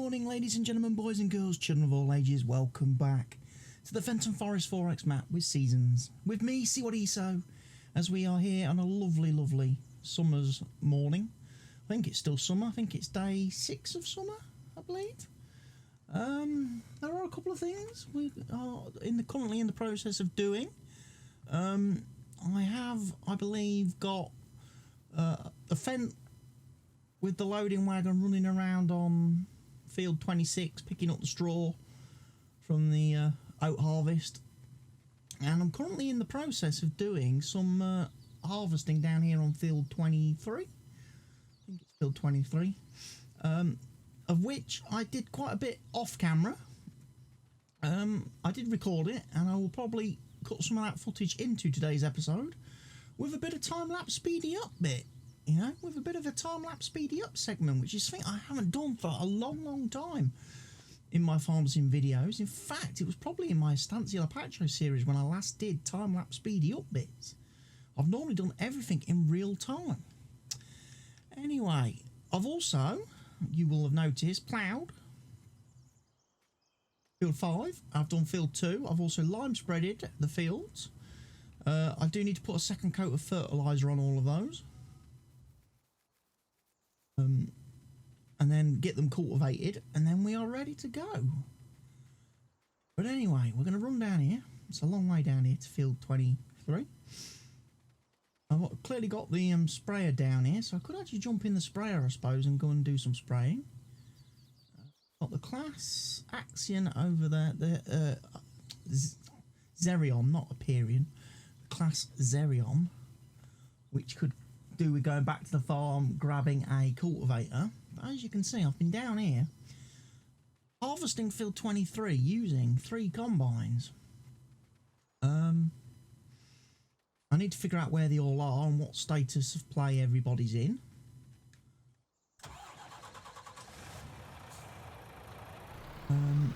morning, ladies and gentlemen, boys and girls, children of all ages. Welcome back to the Fenton Forest 4X map with seasons. With me, See What He So, as we are here on a lovely, lovely summer's morning. I think it's still summer. I think it's day 6 of summer, I believe. There are a couple of things we are currently in the process of doing. I have, I believe, got a Fent with the loading wagon running around on field 26, picking up the straw from the oat harvest. And I'm currently in the process of doing some harvesting down here on field 23. I think it's field 23. Of which I did quite a bit off camera. I did record it, and I will probably cut some of that footage into today's episode with a bit of time-lapse speedy up bit. You know, with a bit of a time-lapse speedy up segment, which is something I haven't done for a long time in my farms in videos. In fact, it was probably in my Estancia Patcho series when I last did time-lapse speedy up bits. I've normally done everything in real time. Anyway, I've also, you will have noticed, ploughed field 5. I've done field 2. I've also lime spreaded the fields. I do need to put a second coat of fertiliser on all of those. And then get them cultivated, and then we are ready to go. But anyway, we're going to run down here. It's a long way down here to field 23. I've clearly got the sprayer down here, so I could actually jump in the sprayer, I suppose, and go and do some spraying. Got the class Axion over there, the Zerion, not Aperion, class Zerion, which could do with going back to the farm, grabbing a cultivator. But as you can see, I've been down here harvesting field 23 using 3 combines. I need to figure out where they all are and what status of play everybody's in. And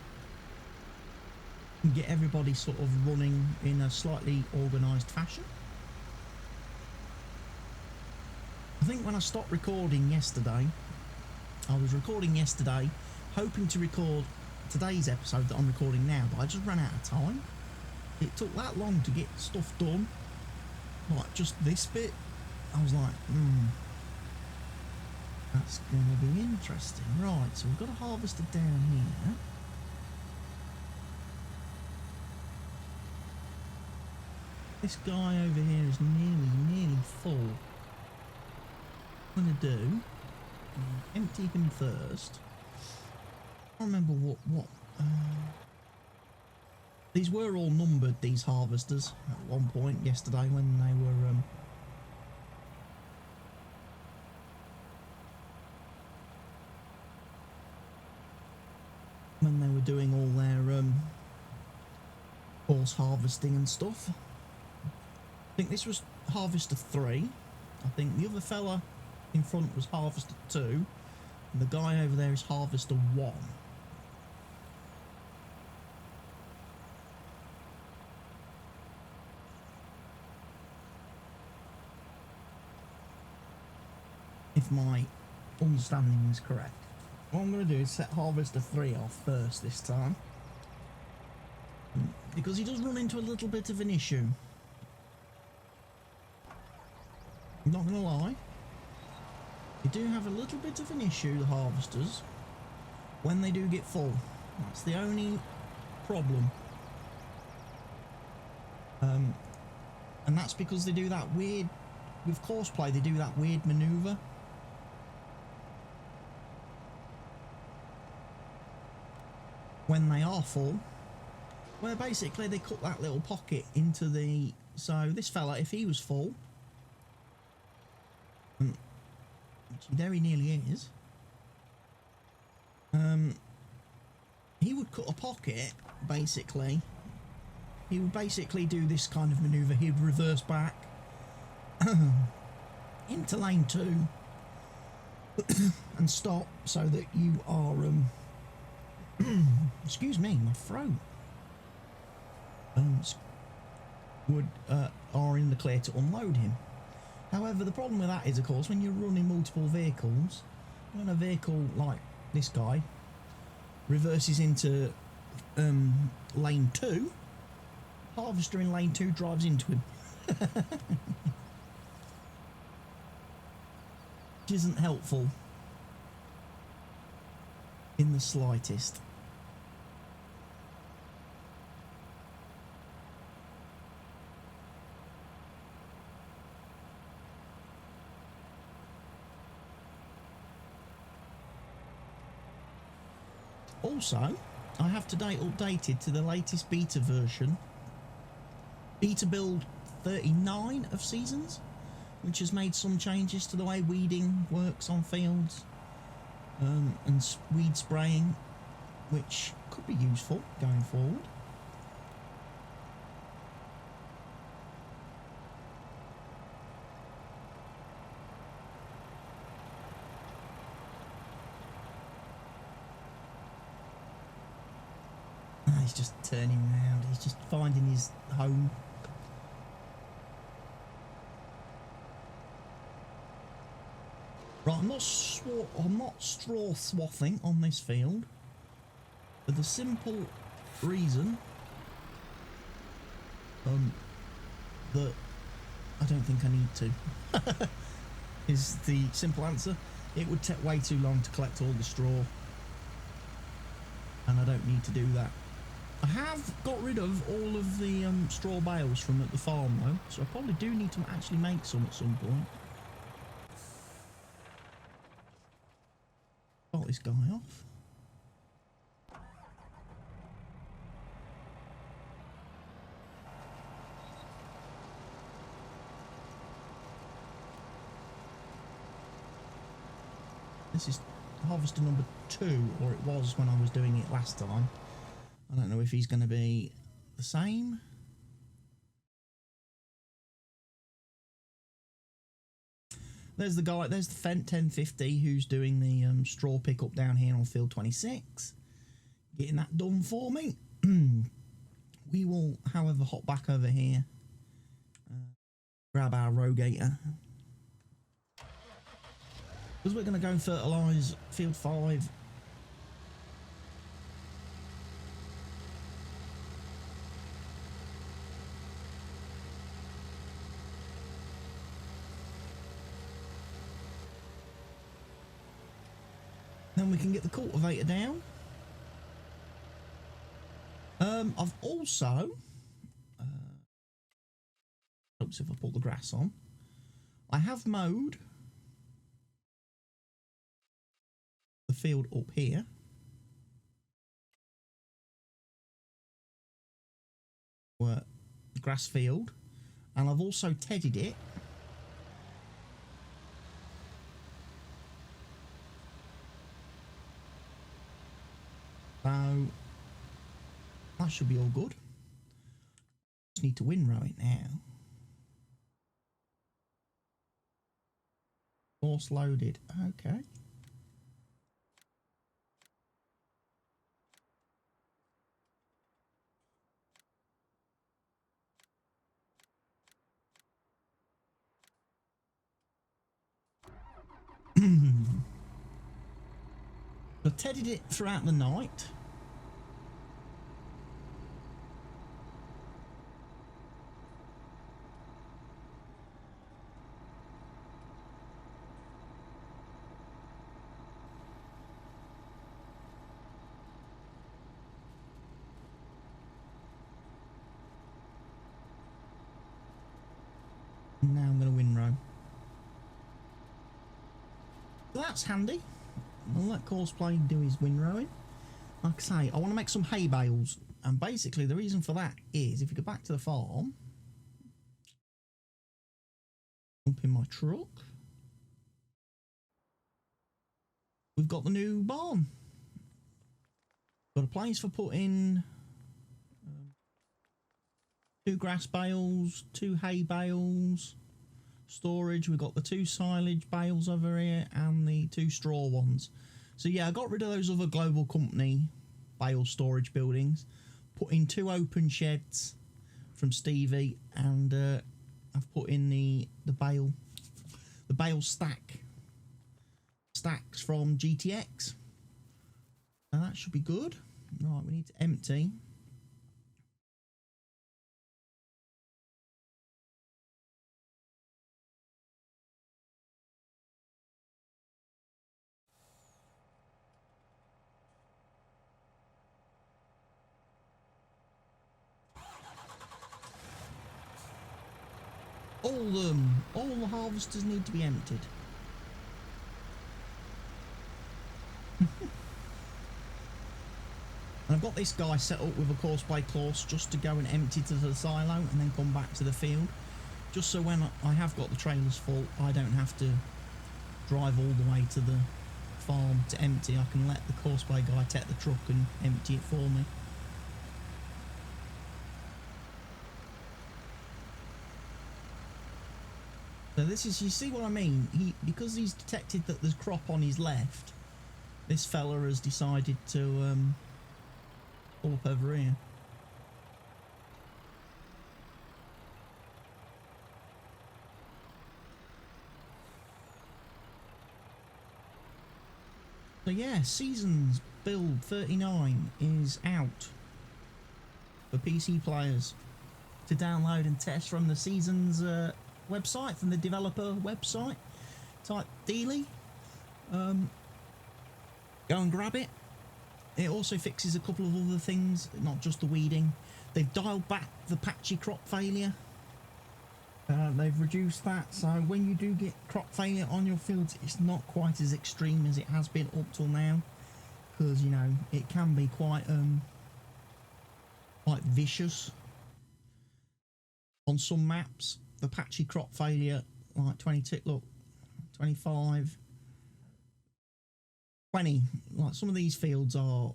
get everybody sort of running in a slightly organised fashion. I think when I stopped recording yesterday, I was recording yesterday, hoping to record today's episode that I'm recording now, but I just ran out of time. It took that long to get stuff done, like just this bit. I was like, that's going to be interesting. Right, so we've got a harvester down here. This guy over here is nearly full. I'm going to do empty him first. I can't remember what these were all numbered, these harvesters, at one point yesterday when they were doing all their horse harvesting and stuff. I think this was harvester 3. I think the other fella in front was harvester 2, and the guy over there is harvester 1. If my understanding is correct. What I'm going to do is set harvester 3 off first this time, because he does run into a little bit of an issue. I'm not going to lie. You do have a little bit of an issue, the harvesters, when they do get full. That's the only problem. And that's because they do that weird, with courseplay, they do that weird manoeuvre. When they are full, where basically they cut that little pocket into the... So this fella, if he was full, which he very nearly is, he would cut a pocket, basically. He would basically do this kind of manoeuvre. He'd reverse back into lane 2 and stop so that you are excuse me, my throat are in the clear to unload him. However, the problem with that is, of course, when you're running multiple vehicles, when a vehicle like this guy reverses into lane 2. Harvester in lane 2 drives into him. Which isn't helpful in the slightest. Also, I have today updated to the latest beta version, beta build 39 of Seasons, which has made some changes to the way weeding works on fields and weed spraying, which could be useful going forward. He's just turning around, he's just finding his home. Right, I'm not straw swathing on this field for the simple reason that I don't think I need to. Is the simple answer. It would take way too long to collect all the straw, and I don't need to do that. I have got rid of all of the straw bales from at the farm though, so I probably do need to actually make some at some point. Start this guy off. This is harvester number 2, or it was when I was doing it last time. I don't know if he's going to be the same. There's the guy, there's the Fenton 1050 who's doing the straw pickup down here on field 26. Getting that done for me. We will, however, hop back over here. Grab our rogator. Because we're going to go and fertilise field 5. Then we can get the cultivator down. I've also helps if I pull the grass on. I have mowed the field up here. The grass field, and I've also tedded it. So that should be all good. Just need to windrow it now. Force loaded. Okay. I tedded it throughout the night. Now I'm going to windrow. So that's handy. I'll let Courseplay do his windrowing. Like I say, I want to make some hay bales, and basically the reason for that is if you go back to the farm, jump in my truck, we've got the new barn. Got a place for putting 2 grass bales, 2 hay bales, storage. We've got the 2 silage bales over here and the 2 straw ones. So yeah, I got rid of those other global company bale storage buildings, put in 2 open sheds from Stevie, and I've put in the bale stacks from GTX. Now that should be good. Right, we need to empty. All the harvesters need to be emptied. And I've got this guy set up with a course by course just to go and empty to the silo and then come back to the field. Just so when I have got the trailers full, I don't have to drive all the way to the farm to empty. I can let the course by guy take the truck and empty it for me. So this is, you see what I mean? Because he's detected that there's crop on his left, this fella has decided to pull up over here. So yeah, Seasons Build 39 is out for PC players to download and test from the Seasons website, from the developer website type dealy. Go and grab it. It also fixes a couple of other things, not just the weeding. They've dialed back the patchy crop failure. They've reduced that, so when you do get crop failure on your fields, it's not quite as extreme as it has been up till now, because you know it can be quite vicious on some maps. The patchy crop failure, like 22, look, 25, 20, like some of these fields are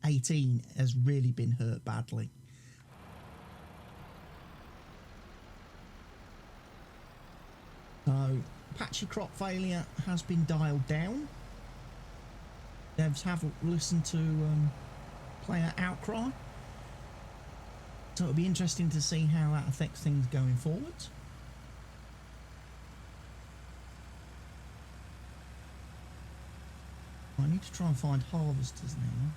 18 has really been hurt badly. So patchy crop failure has been dialed down. Devs have listened to player outcry, so it'll be interesting to see how that affects things going forward. I need to try and find harvesters now.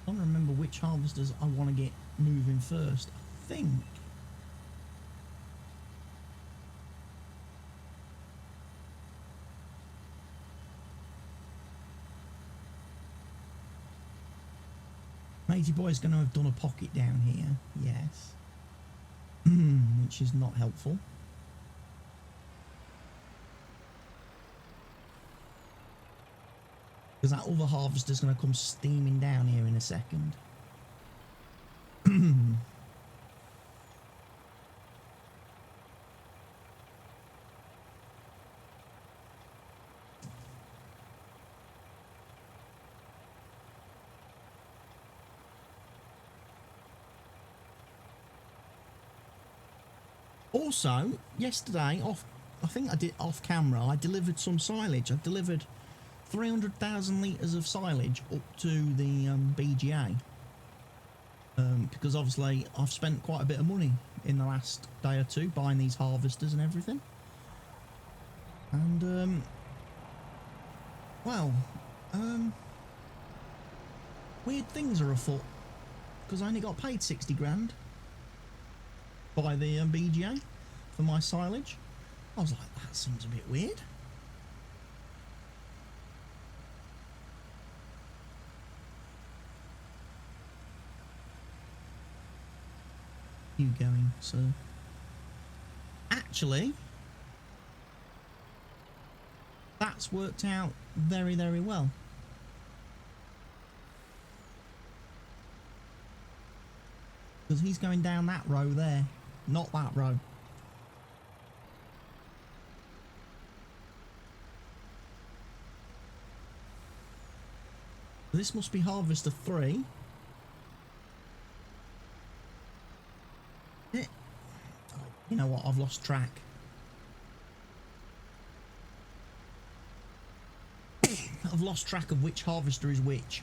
I don't remember which harvesters I want to get moving first. I think Matey Boy's going to have done a pocket down here, yes. Which is not helpful. Because that other harvester's going to come steaming down here in a second. Also, yesterday, I think I did off camera, I delivered some silage. I delivered 300,000 litres of silage up to the BGA. Because obviously I've spent quite a bit of money in the last day or two buying these harvesters and everything. And, well, weird things are afoot. Because I only got paid 60 grand by the BGA for my silage. I was like, that seems a bit weird. You going, sir? Actually, that's worked out very, very well. Because he's going down that row there, not that row. This must be harvester 3. You know what, I've lost track. I've lost track of which harvester is which.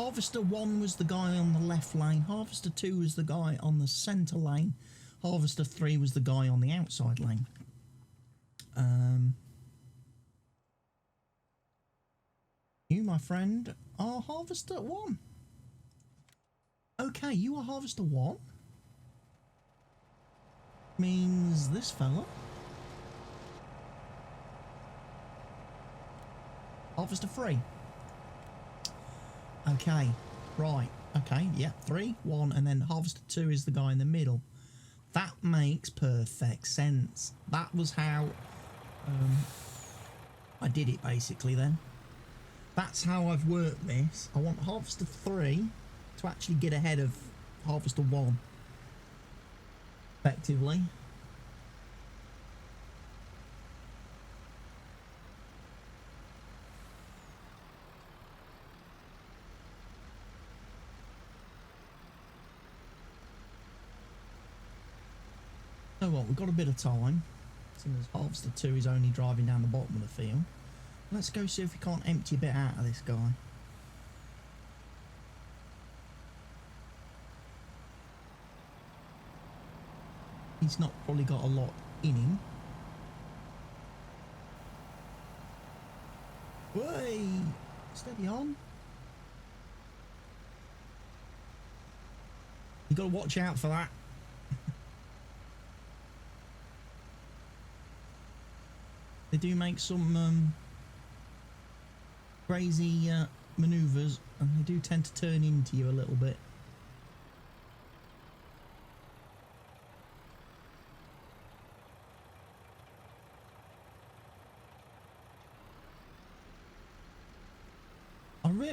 Harvester 1 was the guy on the left lane. Harvester 2 was the guy on the centre lane. Harvester 3 was the guy on the outside lane. You, my friend, are Harvester 1. Okay, you are Harvester 1. Means this fella. Harvester 3. Okay, right. Okay, yeah, 3, 1, and then Harvester 2 is the guy in the middle. That makes perfect sense. That was how I did it, basically, then. That's how I've worked this. I want Harvester 3 to actually get ahead of Harvester 1, effectively. So what, we've got a bit of time, since Harvester 2 is only driving down the bottom of the field. Let's go see if we can't empty a bit out of this guy. He's not probably got a lot in him. Way, steady on. You got to watch out for that. They do make some crazy manoeuvres, and they do tend to turn into you a little bit.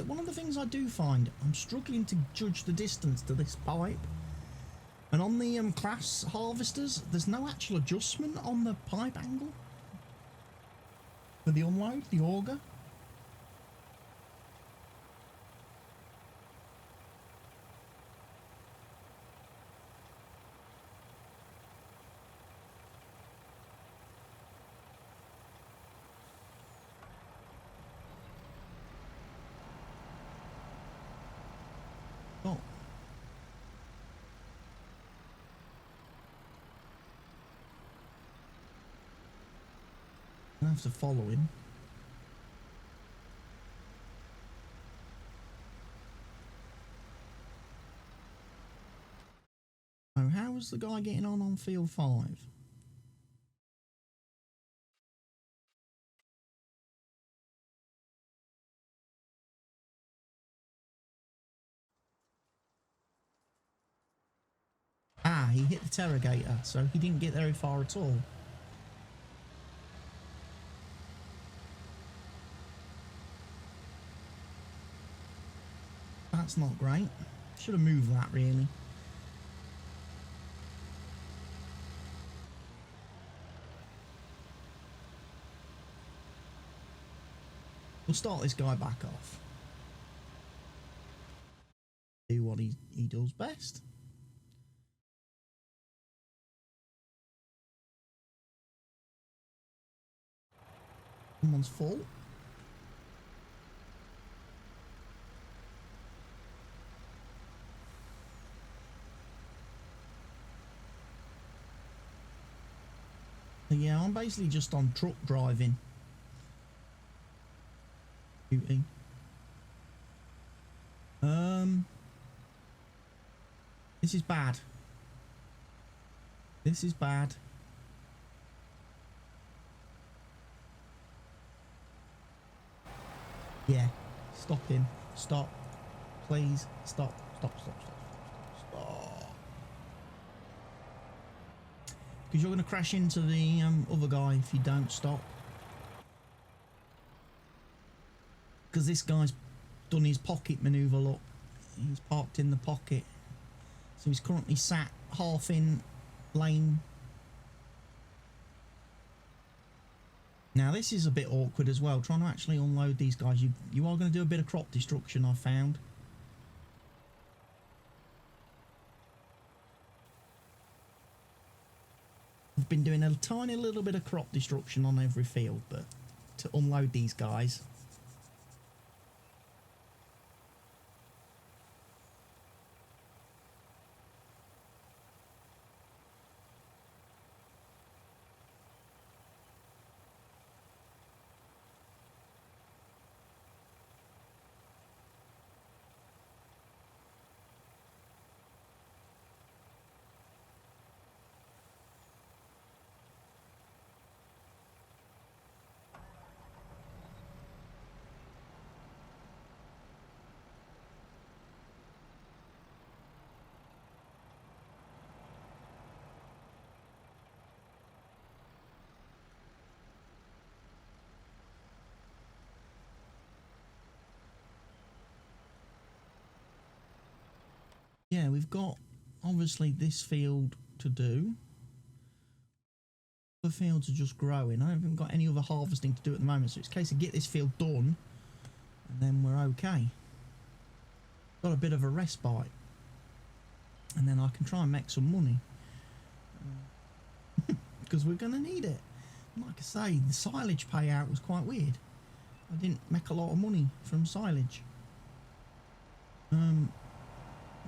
One of the things I do find, I'm struggling to judge the distance to this pipe. And on the class harvesters, there's no actual adjustment on the pipe angle for the unload, the auger. Oh. I have to follow him. Oh, how is the guy getting on field 5? Ah, he hit the interrogator, so he didn't get very far at all. That's not great. Should have moved that, really. We'll start this guy back off. Do what he does best. Someone's full. Yeah, I'm basically just on truck driving duty. This is bad. This is bad. Yeah, stop him. Stop. Please, stop. Stop, stop, stop, stop. Because you're going to crash into the other guy if you don't stop. Because this guy's done his pocket manoeuvre, look. He's parked in the pocket. So he's currently sat half in lane. Now this is a bit awkward as well, trying to actually unload these guys. You are going to do a bit of crop destruction, I've found. I've been doing a tiny little bit of crop destruction on every field, but to unload these guys. yeah, we've got obviously this field to do. The fields are just growing. I haven't got any other harvesting to do at the moment, so it's a case of get this field done and then we're okay. Got a bit of a respite, and then I can try and make some money because we're going to need it. Like I say, the silage payout was quite weird. I didn't make a lot of money from silage.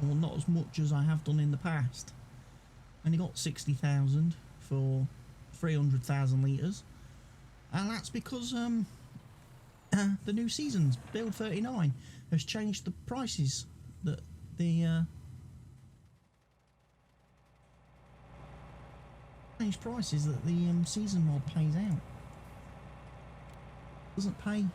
Well, not as much as I have done in the past. Only got 60,000 for 300,000 litres, and that's because the new seasons, Build 39, has changed the prices that the season mod pays out. Doesn't pay.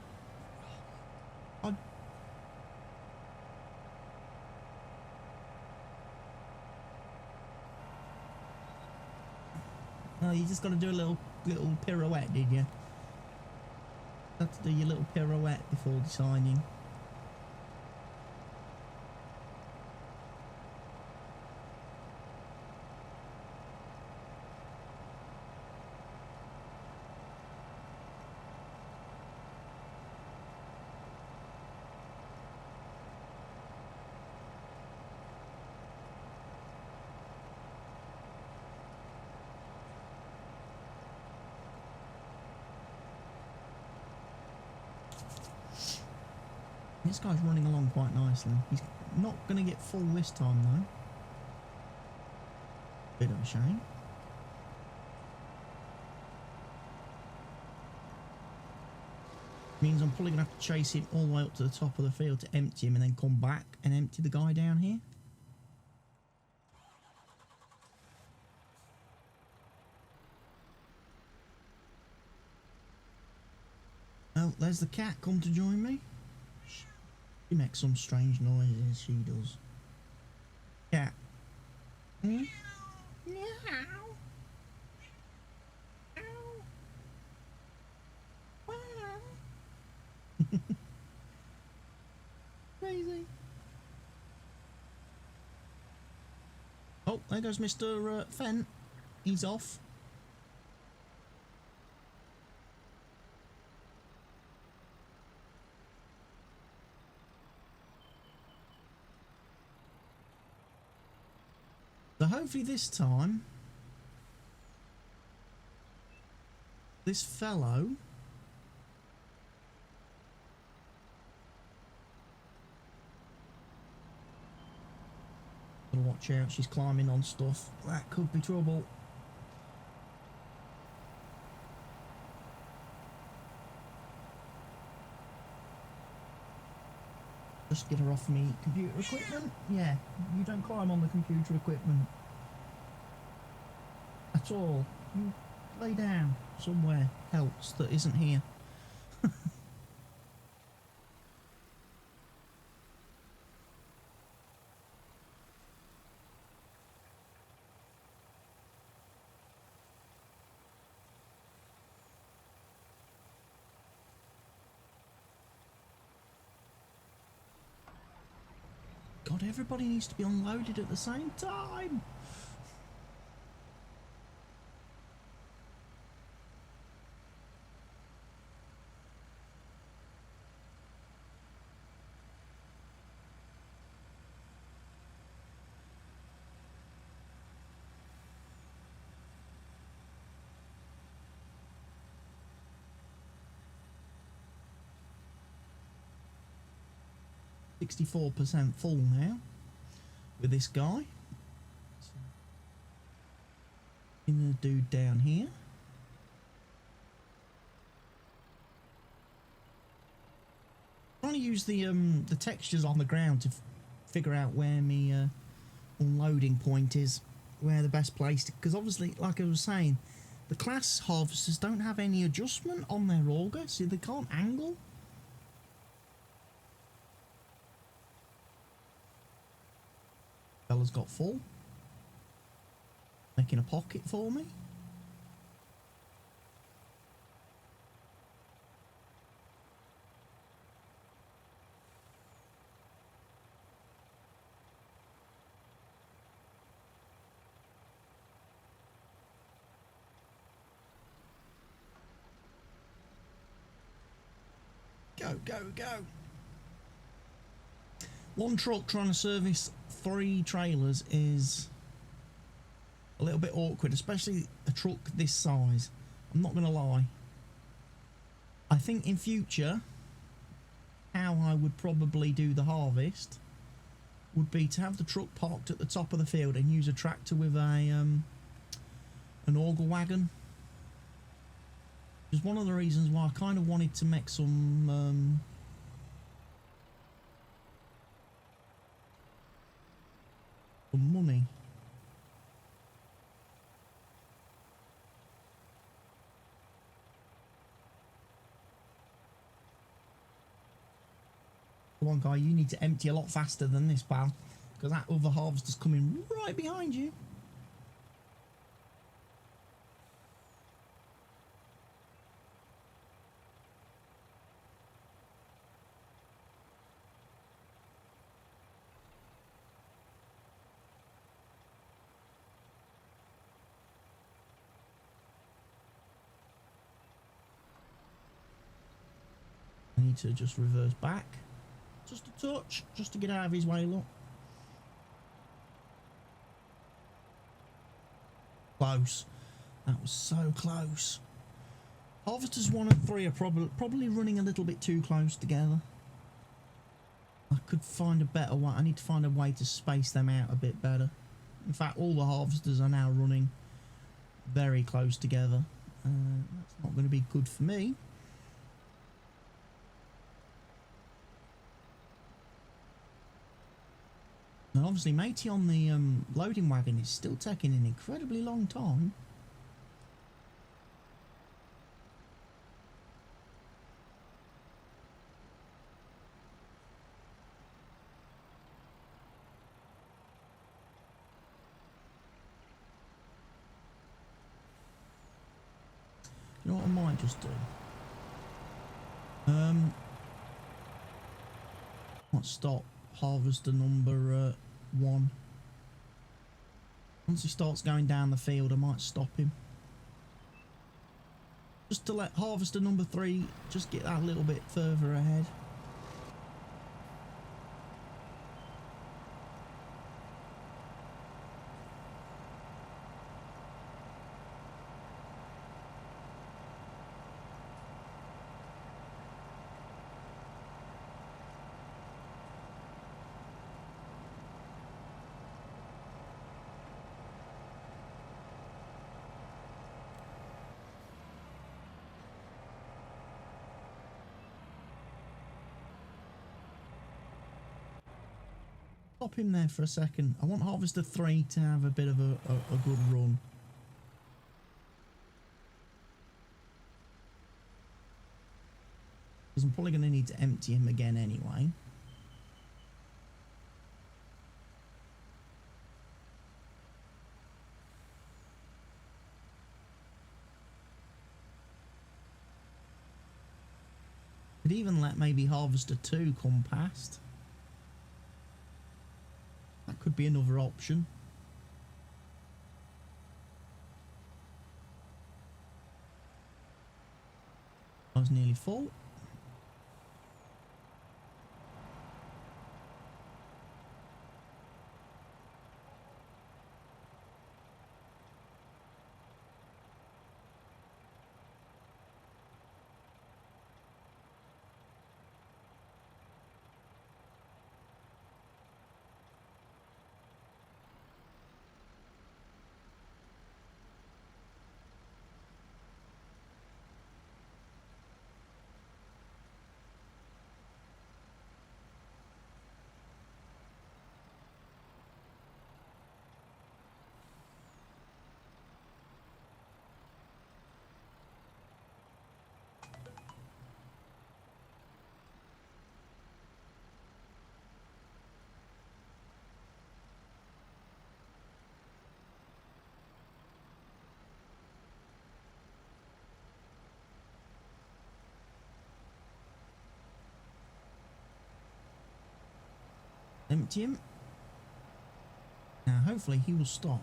Oh, you just got to do a little pirouette, did you? Have to do your little pirouette before deciding. This guy's running along quite nicely. He's not going to get full this time though. Bit of a shame. Means I'm probably going to have to chase him all the way up to the top of the field to empty him and then come back and empty the guy down here. Oh, there's the cat come to join me. She makes some strange noises, she does. Cat. Hmm? Meow. Wow. Crazy. Oh, there goes Mr. Fenton. He's off. So hopefully this time, this fellow gotta watch out, she's climbing on stuff. That could be trouble. Just get her off me computer equipment. Yeah, you don't climb on the computer equipment at all. You lay down somewhere else that isn't here. God, everybody needs to be unloaded at the same time. %64 full now with this guy. In the dude down here. Trying to use the textures on the ground to figure out where my unloading point is, where the best place, because obviously, like I was saying, the class harvesters don't have any adjustment on their auger, so they can't angle. Fella's got full. Making a pocket for me. go. One truck trying to service 3 trailers is a little bit awkward, especially a truck this size. I'm not going to lie. I think in future, how I would probably do the harvest would be to have the truck parked at the top of the field and use a tractor with an auger wagon. It's one of the reasons why I kind of wanted to make some money. Come on, guy, you need to empty a lot faster than this, pal, because that other harvester's coming right behind you. I need to just reverse back. Just a touch, just to get out of his way, look. Close. That was so close. Harvesters 1 and 3 are probably running a little bit too close together. I could find a better way. I need to find a way to space them out a bit better. In fact, all the harvesters are now running very close together. That's not going to be good for me. And obviously, matey on the loading wagon is still taking an incredibly long time. You know what I might just do? Let's stop harvester number 1. Once he starts going down the field, I might stop him. Just to let harvester number 3 just get that a little bit further ahead. Stop him there for a second. I want harvester 3 to have a bit of a good run. Because I'm probably going to need to empty him again anyway. Could even let maybe harvester 2 come past. That could be another option. I was nearly full. Empty him. Now hopefully he will stop.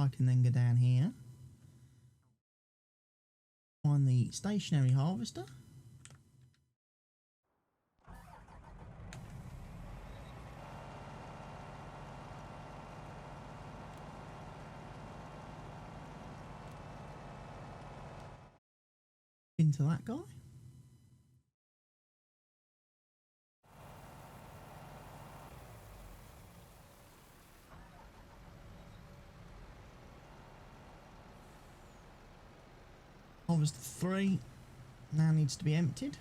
I can then go down here, find the stationary harvester. Into that guy. Harvester 3 now needs to be emptied.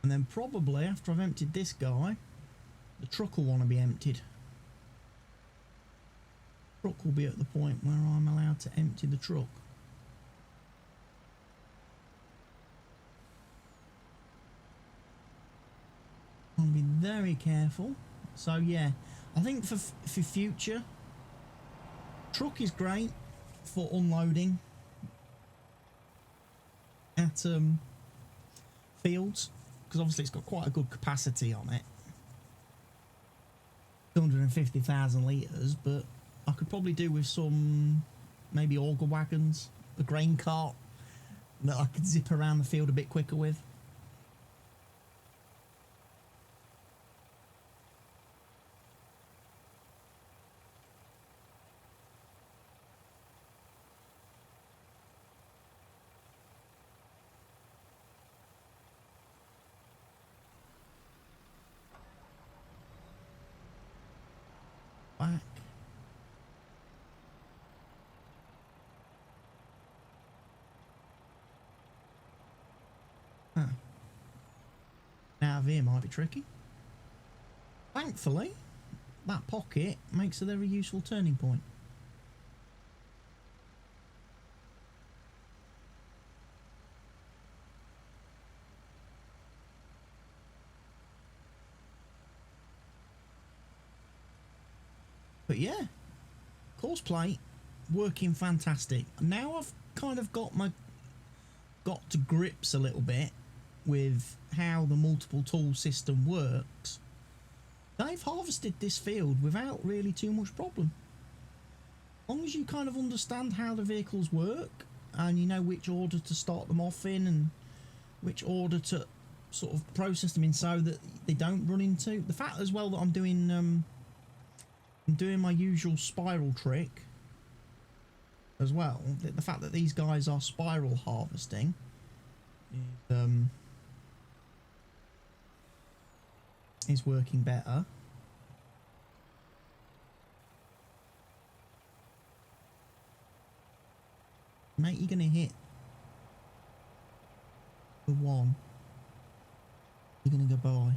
And then probably after I've emptied this guy, the truck will want to be emptied. Truck will be at the point where I'm allowed to empty the truck. I'll be very careful. So yeah, I think for future, truck is great for unloading at fields, because obviously it's got quite a good capacity on it, 250,000 litres, but I could probably do with some maybe auger wagons, a grain cart that I could zip around the field a bit quicker with. Back. Huh. Out of here might be tricky. Thankfully, that pocket makes a very useful turning point. But yeah, course plate working fantastic. Now I've kind of got to grips a little bit with how the multiple tool system works. They've harvested this field without really too much problem. As long as you kind of understand how the vehicles work and you know which order to start them off in and which order to sort of process them in so that they don't run into the fact as well that I'm doing my usual spiral trick as well. The fact that these guys are spiral harvesting is working better. Mate, you're gonna hit the one. You're gonna go by.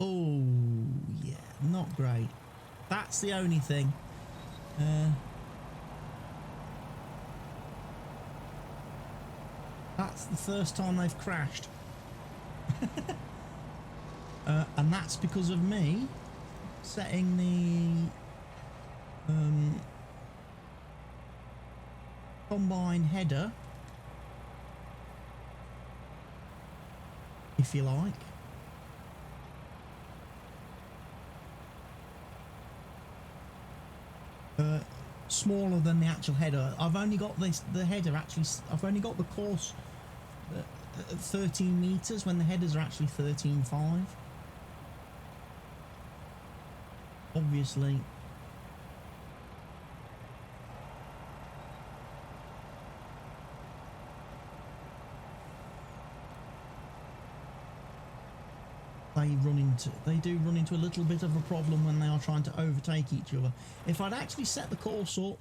Oh yeah, not great. That's the only thing. That's the first time they've crashed. And that's because of me setting the combine header, if you like, smaller than the actual header. I've only got the header actually, I've only got the course at 13 meters when the headers are actually 13.5. Obviously they do run into a little bit of a problem when they are trying to overtake each other. If I'd actually set the course up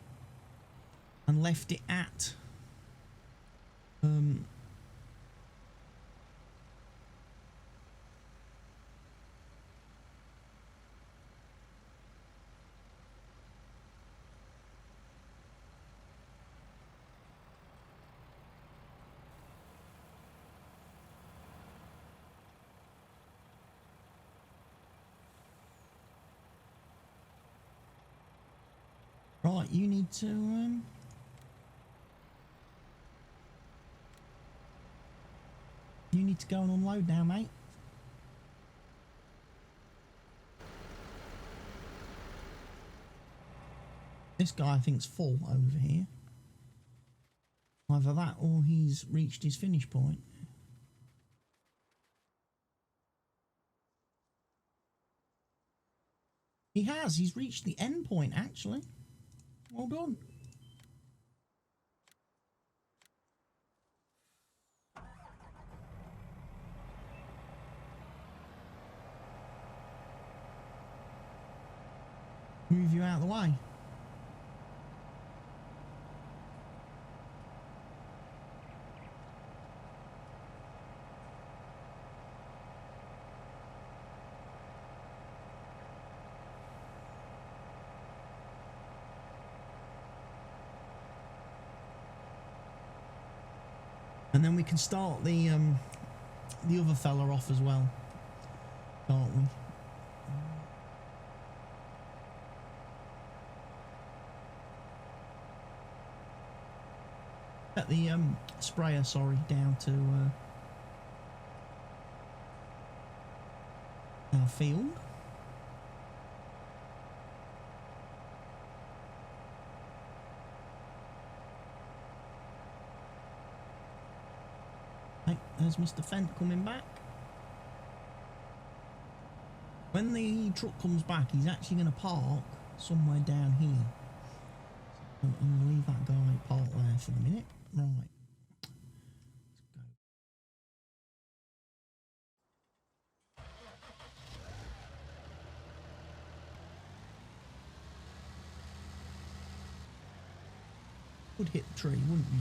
and left it at Right, you need to go and unload now, mate. This guy I think's full over here. Either that or he's reached his finish point. He has. He's reached the end point, actually. Well done. Move you out of the way. And then we can start the other fella off as well, can't we? Get the sprayer, sorry, down to our field. There's Mr. Fent coming back. When the truck comes back, he's actually going to park somewhere down here. So I'm going to leave that guy parked there for the minute. Right. Would hit the tree, wouldn't you?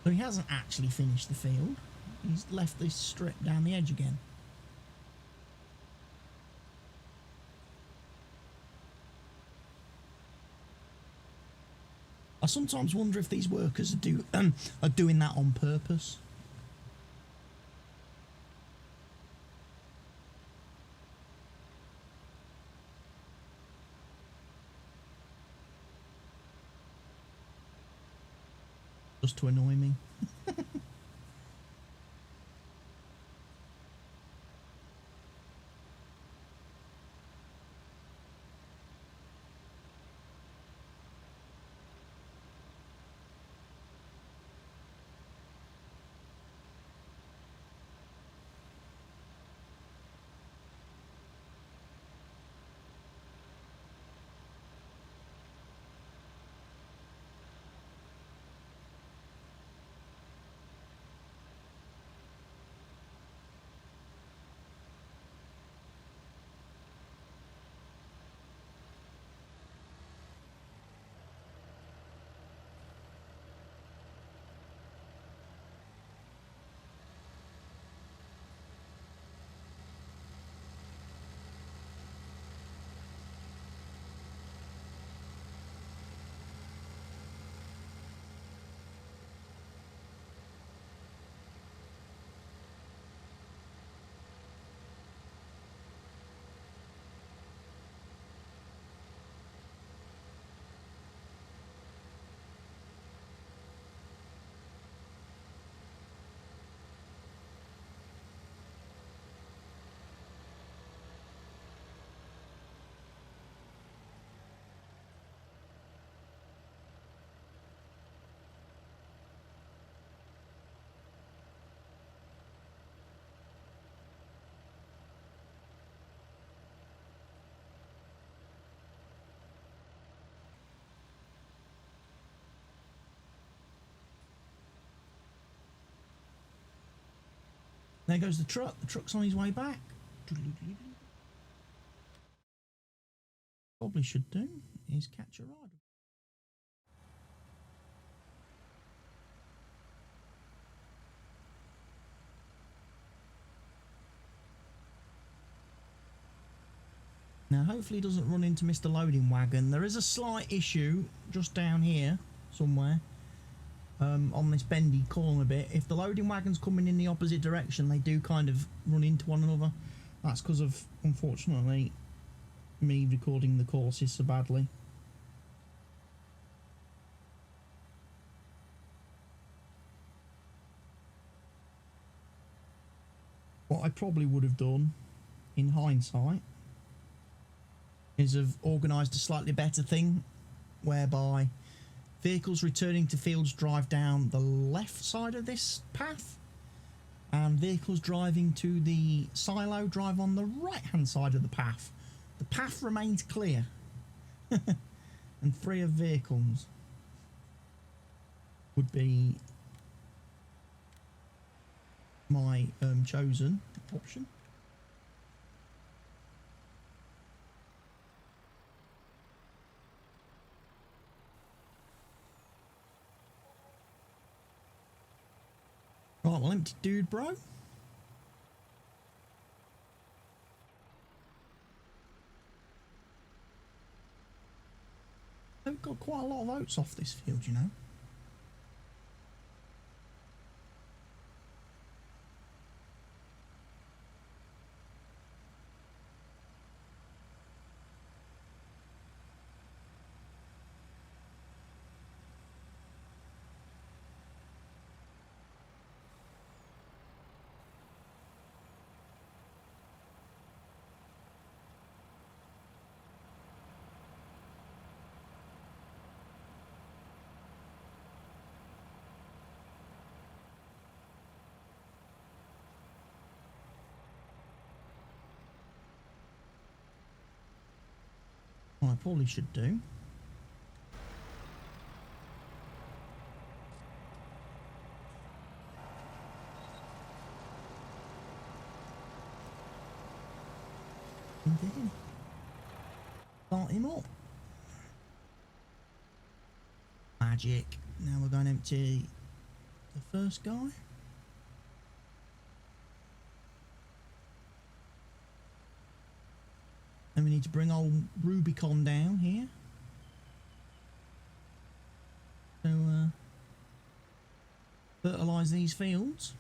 So he hasn't actually finished the field. He's left this strip down the edge again. I sometimes wonder if these workers are doing that on purpose. Just to annoy me. There goes the truck. The truck's on his way back. Probably should do is catch a ride. Now hopefully he doesn't run into Mr. Loading Wagon. There is a slight issue just down here somewhere. on this bendy corner bit. If the loading wagon's coming in the opposite direction, they do kind of run into one another. That's because of, unfortunately, me recording the courses so badly. What I probably would have done, in hindsight, is have organised a slightly better thing, whereby vehicles returning to fields drive down the left side of this path, and vehicles driving to the silo drive on the right hand side of the path. The path remains clear and free of vehicles would be my chosen option. Right, well, empty dude, bro. They've got quite a lot of oats off this field, you know. What I probably should do indeed start him up. Magic. Now we're going to empty the first guy. And we need to bring old Rubicon down here. So, fertilise these fields.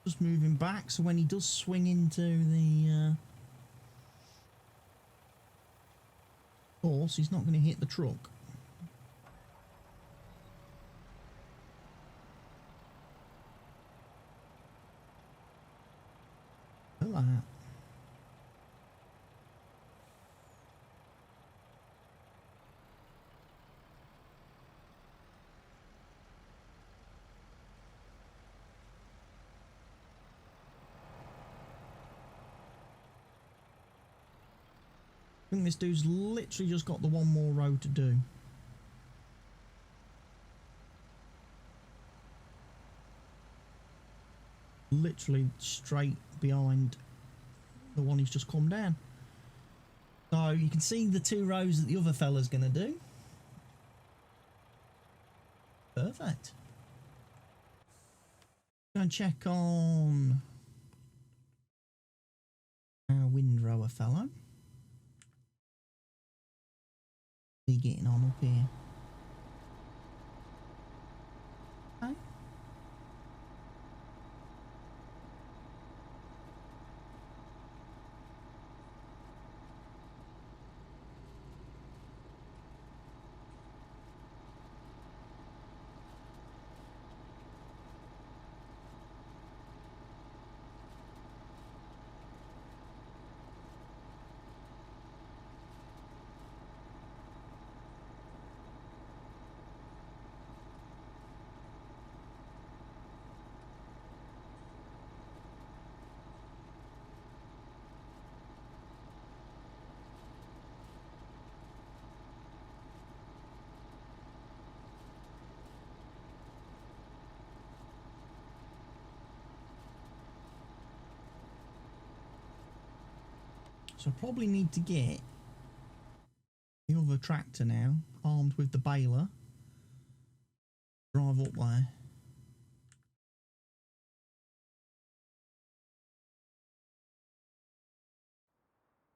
Just moving back, so when he does swing into the course, he's not going to hit the truck. Look at that. I think this dude's literally just got the one more row to do. Literally straight behind the one he's just come down. So you can see the 2 rows that the other fella's going to do. Perfect. Go and check on our windrower fellow. He getting on up here. Okay. So I probably need to get the other tractor now, armed with the baler. Drive up there.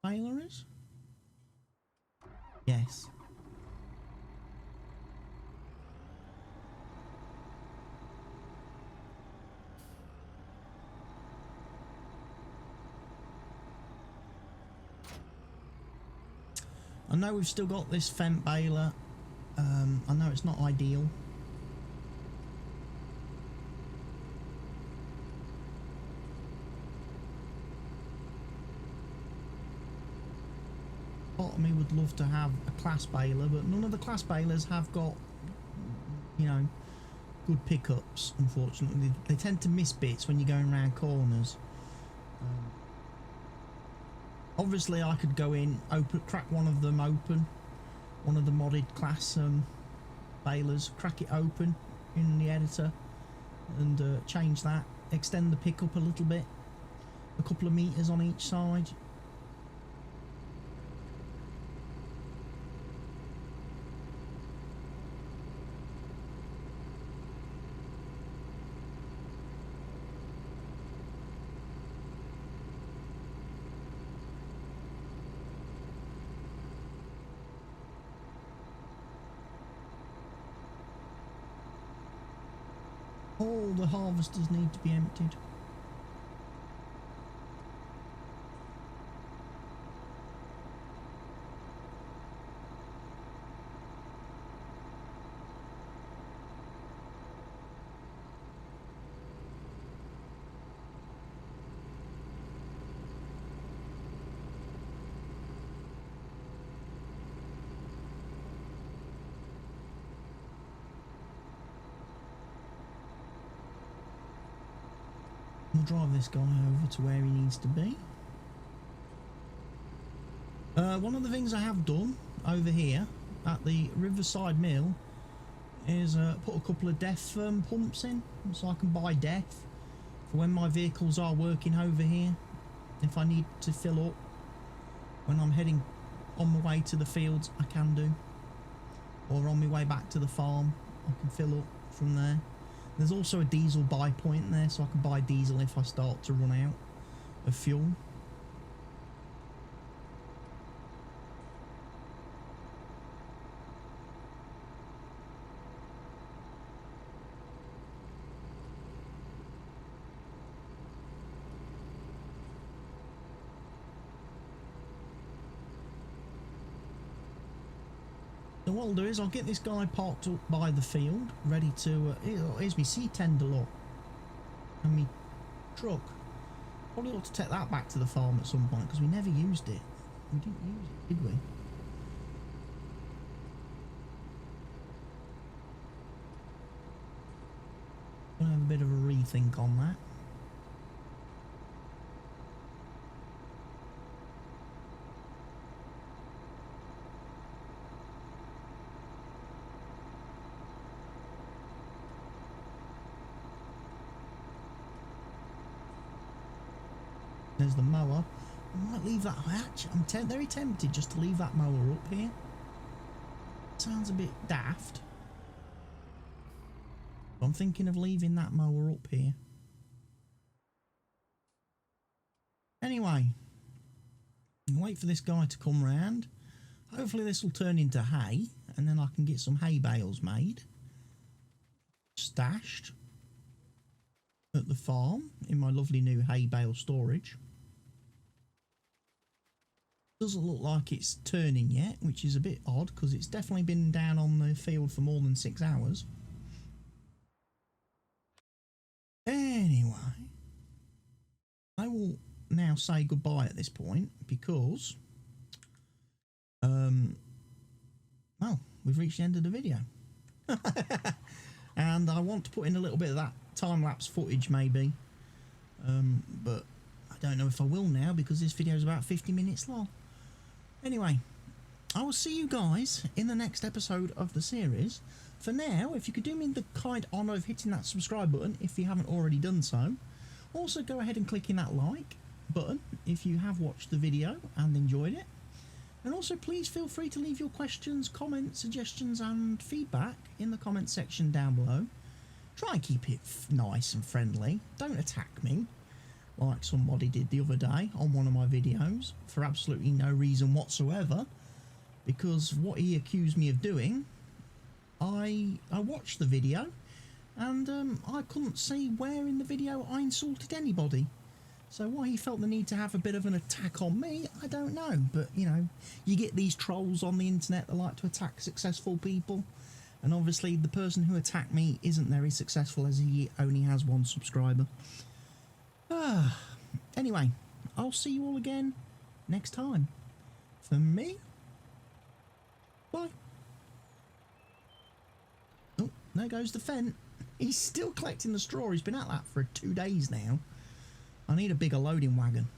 Baler is? Yes. I know we've still got this Fenton baler. I know it's not ideal. Part of me would love to have a class baler, but none of the class balers have got, you know, good pickups, unfortunately. They tend to miss bits when you're going around corners. Obviously I could go in, crack one of them open, one of the modded class balers, crack it open in the editor and change that, extend the pickup a little bit, a couple of meters on each side. All the harvesters need to be emptied. We'll drive this guy over to where he needs to be. One of the things I have done over here at the Riverside Mill is put a couple of DEF pumps in, so I can buy DEF for when my vehicles are working over here. If I need to fill up when I'm heading on my way to the fields, I can do. Or on my way back to the farm, I can fill up from there. There's also a diesel buy point there, so I can buy diesel if I start to run out of fuel. So what I'll do is I'll get this guy parked up by the field, ready to... here's my sea tender lot. And my truck. Probably ought to take that back to the farm at some point, because we never used it. We didn't use it, did we? Gonna have a bit of a rethink on that. There's the mower. I might leave that hatch. I'm very tempted just to leave that mower up here. Sounds a bit daft. But I'm thinking of leaving that mower up here. Anyway, I'll wait for this guy to come round. Hopefully this will turn into hay, and then I can get some hay bales made. Stashed at the farm in my lovely new hay bale storage. Doesn't look like it's turning yet, which is a bit odd because it's definitely been down on the field for more than 6 hours. Anyway, I will now say goodbye at this point because well, we've reached the end of the video. And I want to put in a little bit of that time-lapse footage maybe, but I don't know if I will now because this video is about 50 minutes long. Anyway, I will see you guys in the next episode of the series. For now, if you could do me the kind honour of hitting that subscribe button if you haven't already done so. Also go ahead and click in that like. button if you have watched the video and enjoyed it. And also please feel free to leave your questions, comments, suggestions and feedback in the comment section down below. Try and keep it nice and friendly. Don't attack me like somebody did the other day on one of my videos for absolutely no reason whatsoever, because what he accused me of doing, I watched the video and I couldn't see where in the video I insulted anybody. So why he felt the need to have a bit of an attack on me, I don't know. But, you know, you get these trolls on the internet that like to attack successful people. And obviously the person who attacked me isn't very successful, as he only has 1 subscriber. Anyway, I'll see you all again next time. For me, bye. Oh, there goes the Fent. He's still collecting the straw. He's been at that for 2 days now. I need a bigger loading wagon.